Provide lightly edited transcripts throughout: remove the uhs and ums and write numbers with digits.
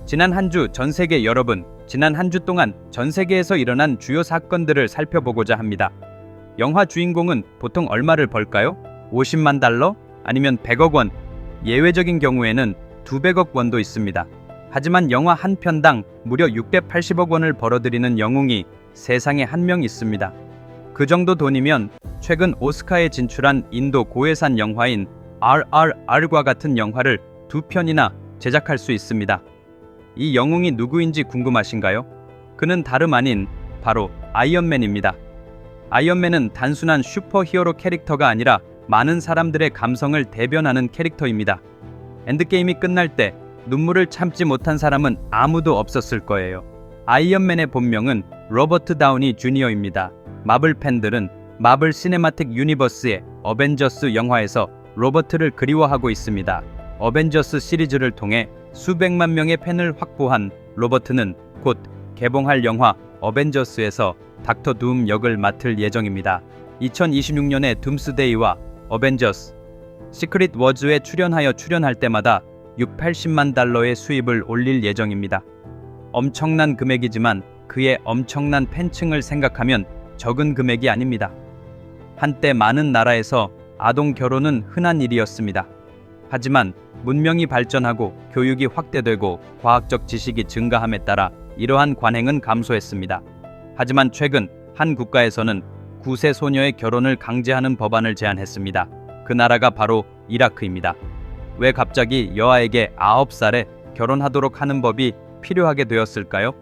지난 한 주 전 세계 여러분, 지난 한 주 동안 전 세계에서 일어난 주요 사건들을 살펴보고자 합니다. 영화 주인공은 보통 얼마를 벌까요? 50만 달러? 아니면 100억 원? 예외적인 경우에는 200억 원도 있습니다. 하지만 영화 한 편당 무려 680억 원을 벌어들이는 영웅이 세상에 한 명 있습니다. 그 정도 돈이면 최근 오스카에 진출한 인도 고해산 영화인 RRR과 같은 영화를 2편이나 제작할 수 있습니다. 이 영웅이 누구인지 궁금하신가요? 그는 다름 아닌 바로 아이언맨입니다. 아이언맨은 단순한 슈퍼히어로 캐릭터가 아니라 많은 사람들의 감성을 대변하는 캐릭터입니다. 엔드게임이 끝날 때 눈물을 참지 못한 사람은 아무도 없었을 거예요. 아이언맨의 본명은 로버트 다우니 주니어입니다. 마블 팬들은 마블 시네마틱 유니버스의 어벤져스 영화에서 로버트를 그리워하고 있습니다. 어벤져스 시리즈를 통해 수백만 명의 팬을 확보한 로버트는 곧 개봉할 영화 어벤져스에서 닥터 둠 역을 맡을 예정입니다. 2026년에 둠스데이와 어벤져스 시크릿 워즈에 출연할 때마다 680만 달러의 수입을 올릴 예정입니다. 엄청난 금액이지만 그의 엄청난 팬층을 생각하면 적은 금액이 아닙니다. 한때 많은 나라에서 아동 결혼은 흔한 일이었습니다. 하지만 문명이 발전하고 교육이 확대되고 과학적 지식이 증가함에 따라 이러한 관행은 감소했습니다. 하지만 최근 한 국가에서는 9세 소녀의 결혼을 강제하는 법안을 제안했습니다. 그 나라가 바로 이라크입니다. 왜 갑자기 여아에게 9살에 결혼하도록 하는 법이 필요하게 되었을까요?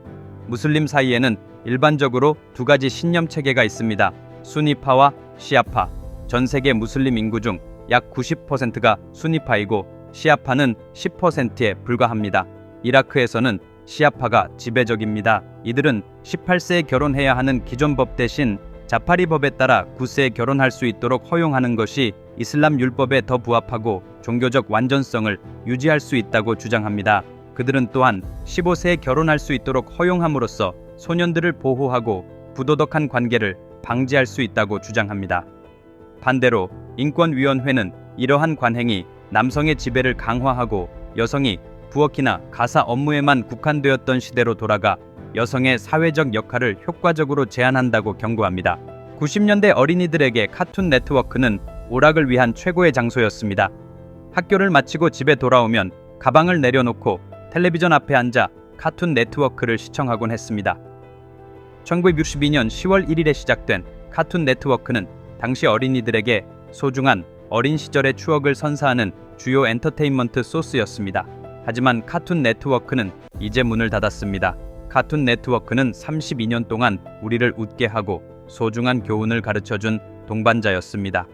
무슬림 사이에는 일반적으로 두 가지 신념 체계가 있습니다. 수니파와 시아파. 전 세계 무슬림 인구 중 약 90%가 수니파이고 시아파는 10%에 불과합니다. 이라크에서는 시아파가 지배적입니다. 이들은 18세에 결혼해야 하는 기존 법 대신 자파리 법에 따라 9세에 결혼할 수 있도록 허용하는 것이 이슬람 율법에 더 부합하고 종교적 완전성을 유지할 수 있다고 주장합니다. 그들은 또한 15세에 결혼할 수 있도록 허용함으로써 소년들을 보호하고 부도덕한 관계를 방지할 수 있다고 주장합니다. 반대로 인권위원회는 이러한 관행이 남성의 지배를 강화하고 여성이 부엌이나 가사 업무에만 국한되었던 시대로 돌아가 여성의 사회적 역할을 효과적으로 제한한다고 경고합니다. 90년대 어린이들에게 카툰 네트워크는 오락을 위한 최고의 장소였습니다. 학교를 마치고 집에 돌아오면 가방을 내려놓고 텔레비전 앞에 앉아 카툰 네트워크를 시청하곤 했습니다. 1962년 10월 1일에 시작된 카툰 네트워크는 당시 어린이들에게 소중한 어린 시절의 추억을 선사하는 주요 엔터테인먼트 소스였습니다. 하지만 카툰 네트워크는 이제 문을 닫았습니다. 카툰 네트워크는 32년 동안 우리를 웃게 하고 소중한 교훈을 가르쳐준 동반자였습니다.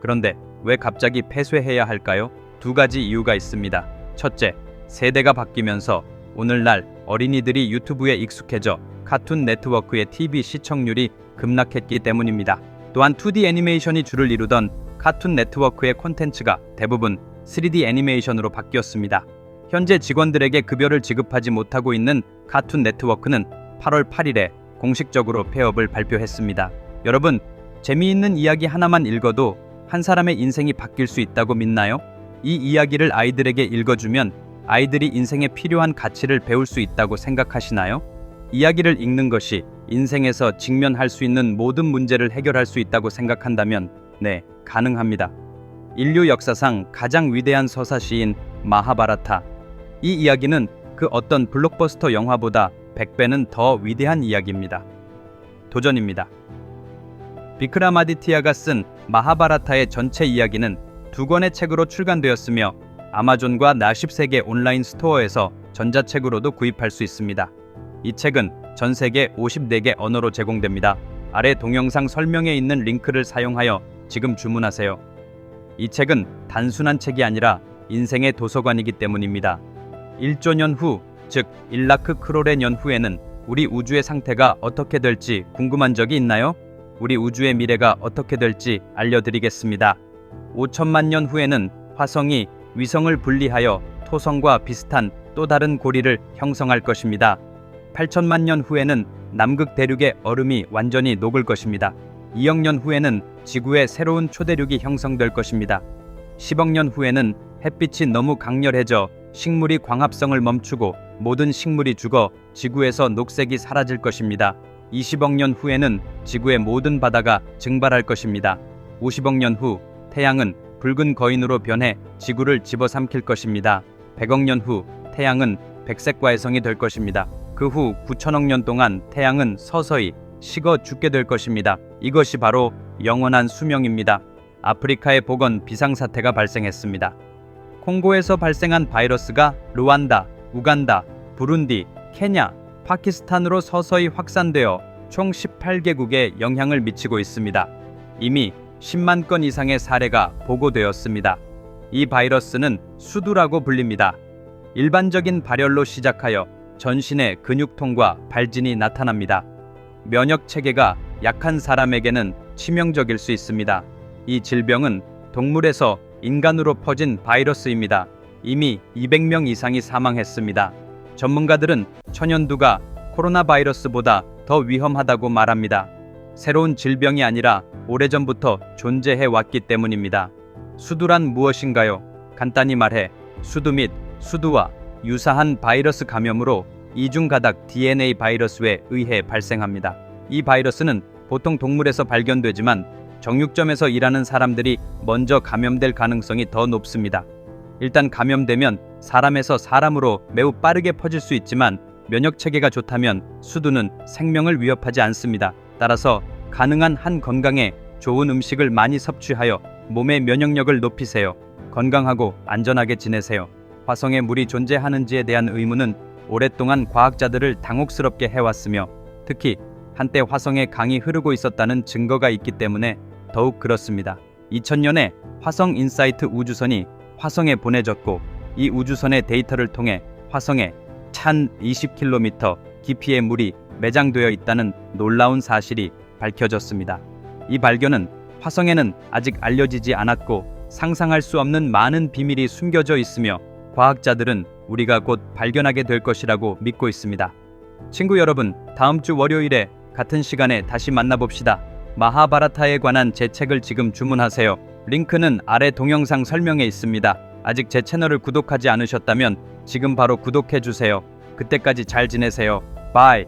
그런데 왜 갑자기 폐쇄해야 할까요? 두 가지 이유가 있습니다. 첫째, 세대가 바뀌면서 오늘날 어린이들이 유튜브에 익숙해져 카툰 네트워크의 TV 시청률이 급락했기 때문입니다. 또한 2D 애니메이션이 주를 이루던 카툰 네트워크의 콘텐츠가 대부분 3D 애니메이션으로 바뀌었습니다. 현재 직원들에게 급여를 지급하지 못하고 있는 카툰 네트워크는 8월 8일에 공식적으로 폐업을 발표했습니다. 여러분, 재미있는 이야기 하나만 읽어도 한 사람의 인생이 바뀔 수 있다고 믿나요? 이 이야기를 아이들에게 읽어주면 아이들이 인생에 필요한 가치를 배울 수 있다고 생각하시나요? 이야기를 읽는 것이 인생에서 직면할 수 있는 모든 문제를 해결할 수 있다고 생각한다면 네, 가능합니다. 인류 역사상 가장 위대한 서사시인 마하바라타. 이 이야기는 그 어떤 블록버스터 영화보다 100배는 더 위대한 이야기입니다. 도전입니다. 비크라마디티아가 쓴 마하바라타의 전체 이야기는 2권의 책으로 출간되었으며 아마존과 나10세계 온라인 스토어에서 전자책으로도 구입할 수 있습니다. 이 책은 전 세계 54개 언어로 제공됩니다. 아래 동영상 설명에 있는 링크를 사용하여 지금 주문하세요. 이 책은 단순한 책이 아니라 인생의 도서관이기 때문입니다. 1조 년 후, 즉 1라크 크롤의 년 후에는 우리 우주의 상태가 어떻게 될지 궁금한 적이 있나요? 우리 우주의 미래가 어떻게 될지 알려드리겠습니다. 5천만 년 후에는 화성이 위성을 분리하여 토성과 비슷한 또 다른 고리를 형성할 것입니다. 8천만 년 후에는 남극 대륙의 얼음이 완전히 녹을 것입니다. 2억 년 후에는 지구에 새로운 초대륙이 형성될 것입니다. 10억 년 후에는 햇빛이 너무 강렬해져 식물이 광합성을 멈추고 모든 식물이 죽어 지구에서 녹색이 사라질 것입니다. 20억 년 후에는 지구의 모든 바다가 증발할 것입니다. 50억 년 후 태양은 붉은 거인으로 변해 지구를 집어삼킬 것입니다. 100억 년 후 태양은 백색과 해성이 될 것입니다. 그 후 9천억 년 동안 태양은 서서히 식어 죽게 될 것입니다. 이것이 바로 영원한 수명입니다. 아프리카의 보건 비상사태가 발생했습니다. 콩고에서 발생한 바이러스가 루안다, 우간다, 부룬디, 케냐, 파키스탄으로 서서히 확산되어 총 18개국에 영향을 미치고 있습니다. 이미 10만 건 이상의 사례가 보고되었습니다. 이 바이러스는 수두라고 불립니다. 일반적인 발열로 시작하여 전신의 근육통과 발진이 나타납니다. 면역 체계가 약한 사람에게는 치명적일 수 있습니다. 이 질병은 동물에서 인간으로 퍼진 바이러스입니다. 이미 200명 이상이 사망했습니다. 전문가들은 천연두가 코로나 바이러스보다 더 위험하다고 말합니다. 새로운 질병이 아니라 오래전부터 존재해 왔기 때문입니다. 수두란 무엇인가요? 간단히 말해 수두 및 수두와 유사한 바이러스 감염으로 이중가닥 DNA 바이러스에 의해 발생합니다. 이 바이러스는 보통 동물에서 발견되지만 정육점에서 일하는 사람들이 먼저 감염될 가능성이 더 높습니다. 일단 감염되면 사람에서 사람으로 매우 빠르게 퍼질 수 있지만 면역체계가 좋다면 수두는 생명을 위협하지 않습니다. 따라서 가능한 한 건강에 좋은 음식을 많이 섭취하여 몸의 면역력을 높이세요. 건강하고 안전하게 지내세요. 화성에 물이 존재하는지에 대한 의문은 오랫동안 과학자들을 당혹스럽게 해왔으며 특히 한때 화성에 강이 흐르고 있었다는 증거가 있기 때문에 더욱 그렇습니다. 2000년에 화성 인사이트 우주선이 화성에 보내졌고 이 우주선의 데이터를 통해 화성에 1020km 깊이의 물이 매장되어 있다는 놀라운 사실이 밝혀졌습니다. 이 발견은 화성에는 아직 알려지지 않았고 상상할 수 없는 많은 비밀이 숨겨져 있으며 과학자들은 우리가 곧 발견하게 될 것이라고 믿고 있습니다. 친구 여러분, 다음 주 월요일에 같은 시간에 다시 만나봅시다. 마하바라타에 관한 제 책을 지금 주문하세요. 링크는 아래 동영상 설명에 있습니다. 아직 제 채널을 구독하지 않으셨다면 지금 바로 구독해주세요. 그때까지 잘 지내세요. 바이.